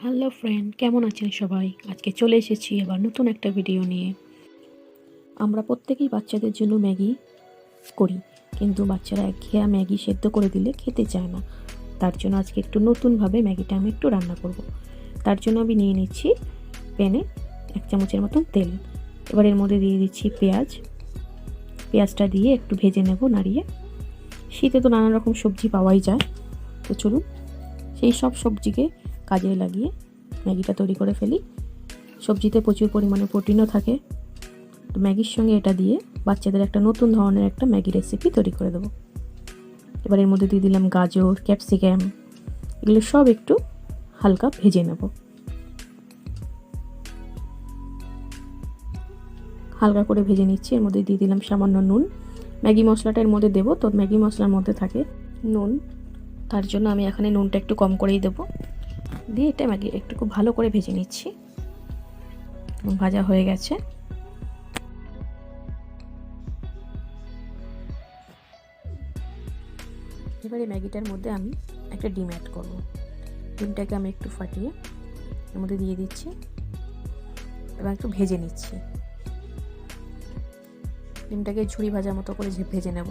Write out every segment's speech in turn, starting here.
Hello friend, কেমন আছেন সবাই? আজকে চলে এসেছি আবার নতুন একটা ভিডিও নিয়ে। আমরা প্রত্যেকেই বাচ্চাদের জন্য ম্যাগি করি, কিন্তু বাচ্চারা একঘেয়া ম্যাগি সেদ্ধ করে দিলে খেতে চায় না। তার জন্য আজকে একটু নতুনভাবে ম্যাগিটা আমি একটু রান্না করব। তার জন্য আমি নিয়ে নিচ্ছি প্যানে 1 চামচের মতন তেল। এবার এর মধ্যে দিয়ে দিচ্ছি পেঁয়াজ। পেঁয়াজটা দিয়ে একটু ভেজে নেব নাড়িয়ে। শীতে তো নানা রকম সবজি পাওয়াই যায়, তো চলুন সেই সব সবজিকে কাজে লাগিয়ে ম্যাগিটা তৈরি করে ফেলি। সবজিতে প্রচুর পরিমাণে প্রোটিনও থাকে। ম্যাগির সঙ্গে এটা দিয়ে বাচ্চাদের একটা নতুন ধরনের একটা ম্যাগি রেসিপি তৈরি করে দেবো। এবার এর মধ্যে দিয়ে দিলাম গাজর, ক্যাপসিকাম, এগুলো সব একটু হালকা ভেজে নেব। হালকা করে ভেজে নিচ্ছি। এর মধ্যে দিয়ে দিলাম সামান্য নুন। ম্যাগি মশলাটা এর মধ্যে দেবো, তো ম্যাগি মশলার মধ্যে থাকে নুন, তার জন্য আমি এখানে নুনটা একটু কম করেই দেবো। দিয়ে এটা ম্যাগি একটু খুব ভালো করে ভেজে নিচ্ছি। ভাজা হয়ে গেছে। এবারে ম্যাগিটার মধ্যে আমি একটা ডিম অ্যাড করব। ডিমটাকে আমি একটু ফাটিয়ে এর মধ্যে দিয়ে দিচ্ছি এবং একটু ভেজে নিচ্ছি। ডিমটাকে ঝুরি ভাজার মতো করে ভেজে নেব।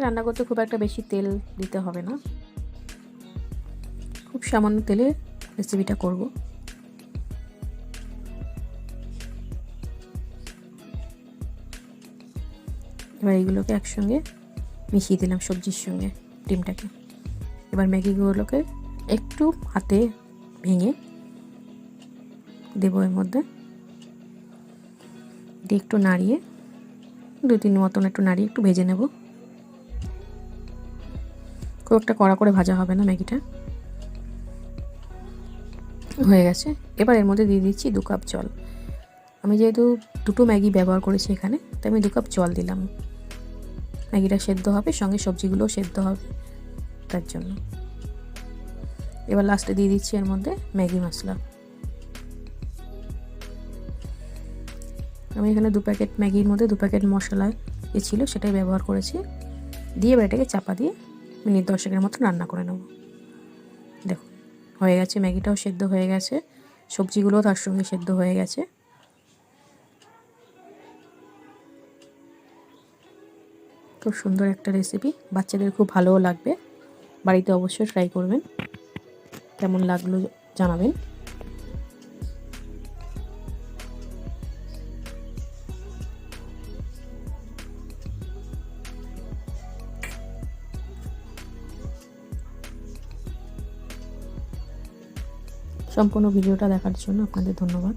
রান্না করতে খুব একটা বেশি তেল দিতে হবে না, খুব সামান্য তেলে রেসিপিটা করব। এবার এইগুলোকে একসঙ্গে মিশিয়ে দিলাম সবজির সঙ্গে ডিমটাকে। এবার ম্যাগিগুলোকে একটু হাতে ভেঙে দেবো এর মধ্যে, দিয়ে একটু নাড়িয়ে 2-3 মতন একটু নাড়িয়ে একটু ভেজে নেব। খুব একটা কড়া করে ভাজা হবে না ম্যাগিটা। হয়ে গেছে। এবার এর মধ্যে দিয়ে দিচ্ছি 2 কাপ জল। আমি যেহেতু দুটো ম্যাগি ব্যবহার করেছি এখানে, তাই আমি 2 কাপ জল দিলাম। ম্যাগিটা সেদ্ধ হবে, সঙ্গে সবজিগুলোও সেদ্ধ হবে, তার জন্য। এবার লাস্টে দিয়ে দিচ্ছি এর মধ্যে ম্যাগি মশলা। আমি এখানে 2 প্যাকেট ম্যাগির মধ্যে 2 প্যাকেট মশলা যে ছিল সেটাই ব্যবহার করেছি। দিয়ে এটাকে চাপা দিয়ে মিনিট 10-এর মতো রান্না করে নেব। দেখুন হয়ে গেছে, ম্যাগিটাও সেদ্ধ হয়ে গেছে, সবজিগুলোও তার সঙ্গে সেদ্ধ হয়ে গেছে। খুব সুন্দর একটা রেসিপি, বাচ্চাদের খুব ভালোও লাগবে। বাড়িতে অবশ্যই ট্রাই করবেন, কেমন লাগলো জানাবেন। সম্পূর্ণ ভিডিওটা দেখার জন্য আপনাদের ধন্যবাদ।